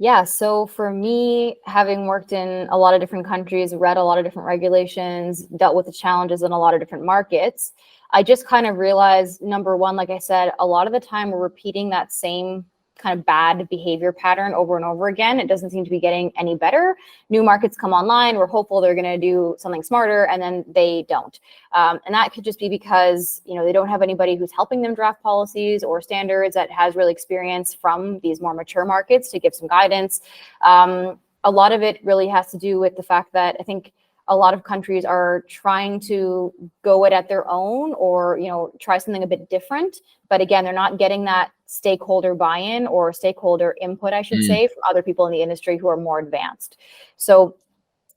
Yeah, so for me, having worked in a lot of different countries, read a lot of different regulations, dealt with the challenges in a lot of different markets, I just kind of realized, number one, like I said, a lot of the time we're repeating that same kind of bad behavior pattern over and over again. It doesn't seem to be getting any better. New markets come online, we're hopeful they're going to do something smarter, and then they don't. And that could just be because, they don't have anybody who's helping them draft policies or standards that has really experience from these more mature markets to give some guidance. A lot of it really has to do with the fact that I think a lot of countries are trying to go it at their own, or try something a bit different. But again, they're not getting that stakeholder buy-in or stakeholder input, I should say, from other people in the industry who are more advanced. So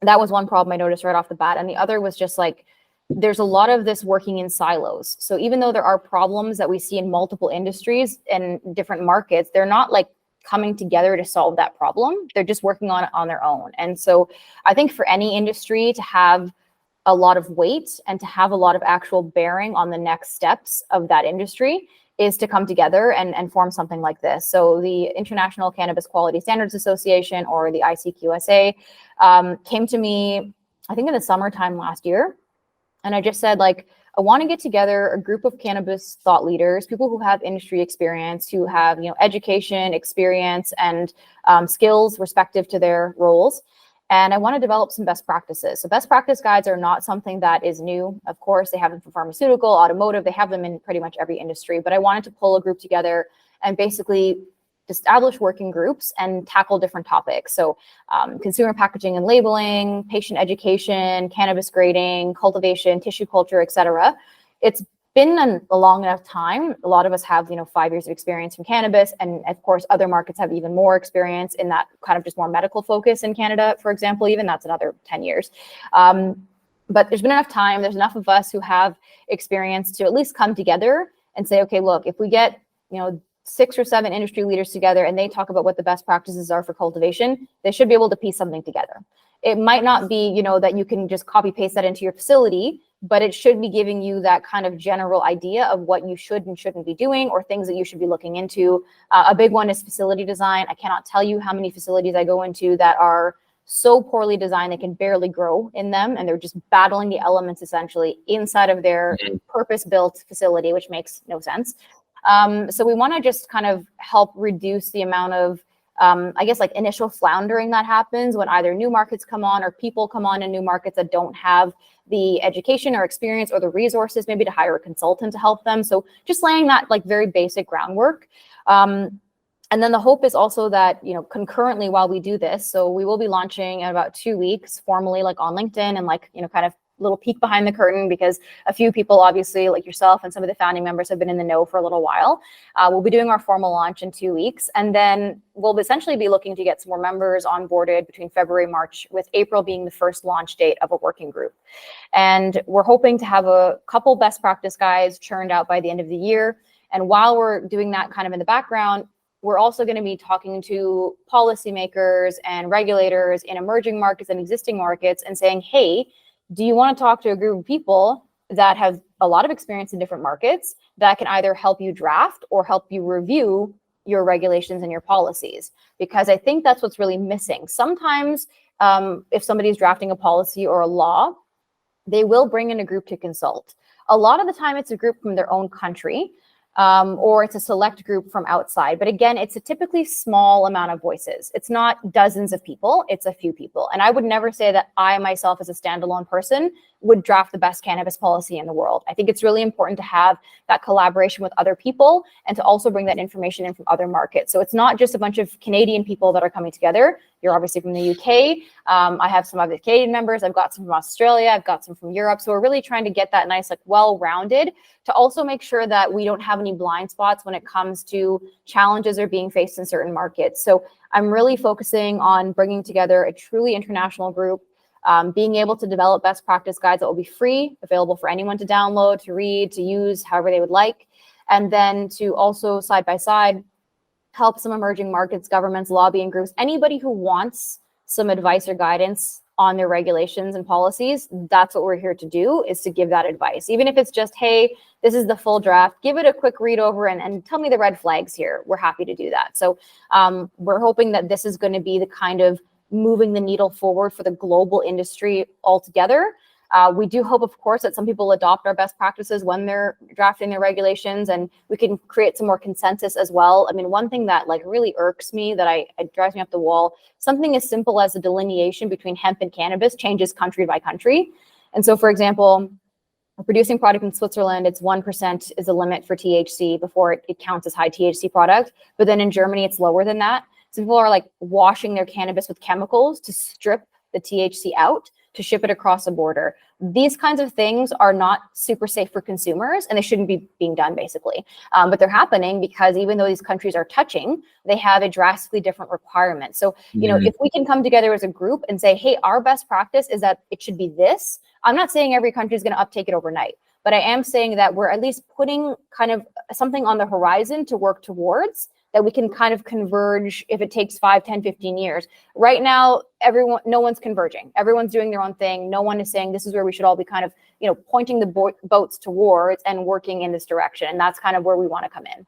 that was one problem I noticed right off the bat. And the other was just like, there's a lot of this working in silos. So even though there are problems that we see in multiple industries and different markets, they're not like coming together to solve that problem. They're just working on it on their own. And so I think for any industry to have a lot of weight and to have a lot of actual bearing on the next steps of that industry is to come together and form something like this. So the International Cannabis Quality Standards Association, or the ICQSA, came to me, I think in the summertime last year. And I just said, like, I want to get together a group of cannabis thought leaders, people who have industry experience, who have, education, experience, and skills respective to their roles. And I want to develop some best practices. So best practice guides are not something that is new. Of course, they have them for pharmaceutical, automotive, they have them in pretty much every industry. But I wanted to pull a group together and basically establish working groups and tackle different topics. So consumer packaging and labeling, patient education, cannabis grading, cultivation, tissue culture, etc. It's been a long enough time. A lot of us have, 5 years of experience from cannabis. And of course, other markets have even more experience in that kind of just more medical focus. In Canada, for example, even that's another 10 years. But there's been enough time. There's enough of us who have experience to at least come together and say, okay, look, if we get, 6 or 7 industry leaders together and they talk about what the best practices are for cultivation, they should be able to piece something together. It might not be, that you can just copy paste that into your facility, but it should be giving you that kind of general idea of what you should and shouldn't be doing, or things that you should be looking into. A big one is facility design. I cannot tell you how many facilities I go into that are so poorly designed they can barely grow in them, and they're just battling the elements essentially inside of their purpose-built facility, which makes no sense. So we want to just kind of help reduce the amount of, I guess, like initial floundering that happens when either new markets come on or people come on in new markets that don't have the education or experience or the resources maybe to hire a consultant to help them. So just laying that like very basic groundwork. And then the hope is also that, concurrently while we do this, so we will be launching in about 2 weeks formally, like on LinkedIn, and like, kind of little peek behind the curtain, because a few people, obviously, like yourself and some of the founding members, have been in the know for a little while. We'll be doing our formal launch in 2 weeks, and then we'll essentially be looking to get some more members onboarded between February, March, with April being the first launch date of a working group. And we're hoping to have a couple best practice guides churned out by the end of the year. And while we're doing that kind of in the background, we're also going to be talking to policymakers and regulators in emerging markets and existing markets and saying, hey, do you want to talk to a group of people that have a lot of experience in different markets that can either help you draft or help you review your regulations and your policies? Because I think that's what's really missing. Sometimes if somebody's drafting a policy or a law, they will bring in a group to consult. A lot of the time it's a group from their own country, or it's a select group from outside. But again, it's a typically small amount of voices. It's not dozens of people, it's a few people. And I would never say that I myself as a standalone person would draft the best cannabis policy in the world. I think it's really important to have that collaboration with other people and to also bring that information in from other markets. So it's not just a bunch of Canadian people that are coming together. You're obviously from the UK. I have some other Canadian members. I've got some from Australia. I've got some from Europe. So we're really trying to get that nice, like well-rounded, to also make sure that we don't have any blind spots when it comes to challenges that are being faced in certain markets. So I'm really focusing on bringing together a truly international group, being able to develop best practice guides that will be free, available for anyone to download, to read, to use however they would like. And then to also side by side, help some emerging markets, governments, lobbying groups, anybody who wants some advice or guidance on their regulations and policies, that's what we're here to do, is to give that advice. Even if it's just, hey, this is the full draft, give it a quick read over and tell me the red flags here. We're happy to do that. So we're hoping that this is going to be the kind of moving the needle forward for the global industry altogether. We do hope, of course, that some people adopt our best practices when they're drafting their regulations, and we can create some more consensus as well. I mean, one thing that like really irks me, that it drives me up the wall, something as simple as the delineation between hemp and cannabis changes country by country. And so, for example, a producing product in Switzerland, it's 1% is the limit for THC before it counts as high THC product. But then in Germany, it's lower than that. So people are like washing their cannabis with chemicals to strip the THC out to ship it across the border. These kinds of things are not super safe for consumers, and they shouldn't be being done, basically. But they're happening because even though these countries are touching, they have a drastically different requirement. So, you know, if we can come together as a group and say, hey, our best practice is that it should be this. I'm not saying every country is going to uptake it overnight, but I am saying that we're at least putting kind of something on the horizon to work towards, that we can kind of converge if it takes 5, 10, 15 years. Right now, no one's converging. Everyone's doing their own thing. No one is saying this is where we should all be kind of, you know, pointing the boats towards and working in this direction. And that's kind of where we want to come in.